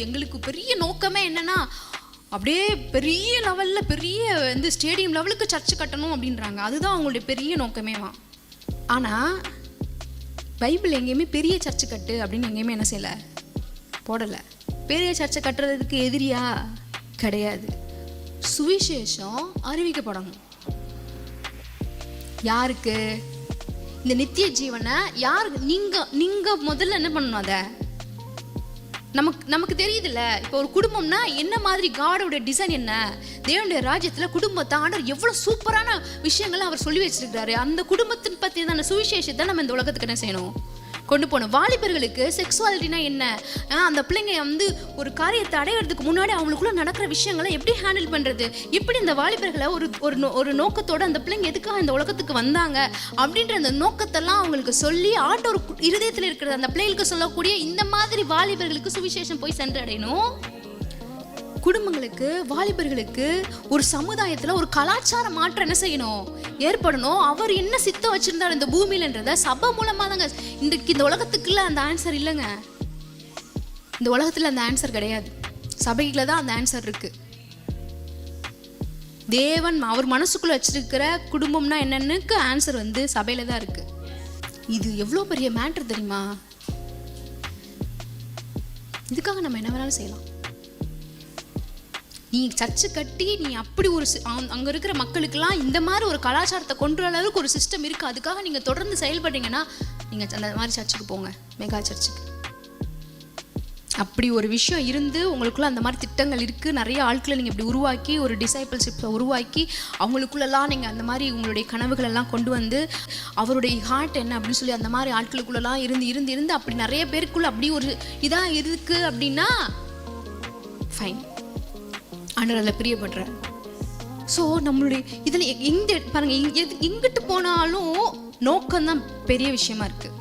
எங்களுக்கு பெரிய நோக்கமே என்னன்னா, அப்படியே பெரிய லெவல்ல பெரிய ஸ்டேடியம் லெவலுக்கு சர்ச் கட்டணும் அப்படின்றாங்க. அதுதான் அவங்களுடைய பெரிய நோக்கமேவா. ஆனால் பைபிள் எங்கேயுமே பெரிய சர்ச்சு கட்டு அப்படின்னு எங்கேயுமே என்ன செய்யலை, போடலை. பெரிய சர்ச்சை கட்டுறதுக்கு எதிரியா கிடையாது. சுவிசேஷம் அறிவிக்கப்படணும். யாருக்கு? இந்த நித்திய ஜீவனை யாருக்கு? நீங்க முதல்ல என்ன பண்ணணும்? அதை நமக்கு தெரியுதுல்ல. இப்போ ஒரு குடும்பம்னா என்ன மாதிரி, காடோட டிசைன் என்ன, தேவனுடைய ராஜ்யத்தில் குடும்பத்தை ஆண்டவர் எவ்வளோ சூப்பரான விஷயங்களை அவர் சொல்லி வச்சிருக்கிறாரு. அந்த குடும்பத்தின் பற்றி தான சுவிசேஷத்தை நம்ம இந்த உலகத்துக்கு என்ன செய்யணும், கொண்டு போகணும். வாலிபர்களுக்கு செக்ஸுவாலிட்டினா என்ன, அந்த பிள்ளைங்க ஒரு காரியத்தை அடையிறதுக்கு முன்னாடி அவங்களுக்குள்ள நடக்கிற விஷயங்களை எப்படி ஹேண்டில் பண்ணுறது, எப்படி இந்த வாலிபர்களை ஒரு நோக்கத்தோடு அந்த பிள்ளைங்க எதுக்காக இந்த உலகத்துக்கு வந்தாங்க அப்படின்ற அந்த நோக்கத்தெல்லாம் அவங்களுக்கு சொல்லி ஆண்டவர் இருதயத்தில் இருக்கிற அந்த பிள்ளைகளுக்கு சொல்லக்கூடிய இந்த மாதிரி வாலிபர்களுக்கு சுவிசேஷம் போய் சென்றடையணும். குடும்பங்களுக்கு, வாலிபர்களுக்கு, ஒரு சமுதாயத்தில் ஒரு கலாச்சார மாற்றம் என்ன செய்யணும், ஏற்படணும். அவர் என்ன சித்தம் வச்சிருந்தார் இந்த பூமியிலன்றத சபை மூலமாக தாங்க. இந்த உலகத்துக்குள்ள அந்த ஆன்சர் இல்லைங்க. இந்த உலகத்தில் அந்த ஆன்சர் கிடையாது. சபையில தான் அந்த ஆன்சர் இருக்கு. தேவன் அவர் மனசுக்குள்ள வச்சிருக்கிற குடும்பம்னா என்னன்னு ஆன்சர் சபையில தான் இருக்கு. இது எவ்வளோ பெரிய மேட்டர் தெரியுமா? இதுக்காக நம்ம என்ன வேணாலும் செய்யலாம். நீ சர்ச்சு கட்டி நீ அப்படி ஒரு அங்கே இருக்கிற மக்களுக்கெல்லாம் இந்த மாதிரி ஒரு கலாச்சாரத்தை கொண்டு வர அளவுக்கு ஒரு சிஸ்டம் இருக்குது. அதுக்காக நீங்கள் தொடர்ந்து செயல்பட்டீங்கன்னா நீங்கள் அந்த மாதிரி சர்ச்சுக்கு போங்க, மெகா சர்ச்சுக்கு. அப்படி ஒரு விஷயம் இருந்து உங்களுக்குள்ள அந்த மாதிரி திட்டங்கள் இருக்குது. நிறைய ஆட்களை நீங்கள் இப்படி உருவாக்கி ஒரு டிசைபிள்ஷிப்பை உருவாக்கி அவங்களுக்குள்ளெல்லாம் நீங்கள் அந்த மாதிரி உங்களுடைய கனவுகளெல்லாம் கொண்டு வந்து அவருடைய ஹார்ட் என்ன அப்படின்னு சொல்லி அந்த மாதிரி ஆட்களுக்குள்ளெல்லாம் இருந்து அப்படி நிறைய பேருக்குள்ள அப்படி ஒரு இதாக இருக்குது அப்படின்னா ஃபைன், ஆண்டவர் அதில் பிரியப்படுறார். ஸோ நம்மளுடைய இதில் எங்கே பாருங்கள், எங்கிட்டு போனாலும் நோக்கம்தான் பெரிய விஷயமா இருக்குது.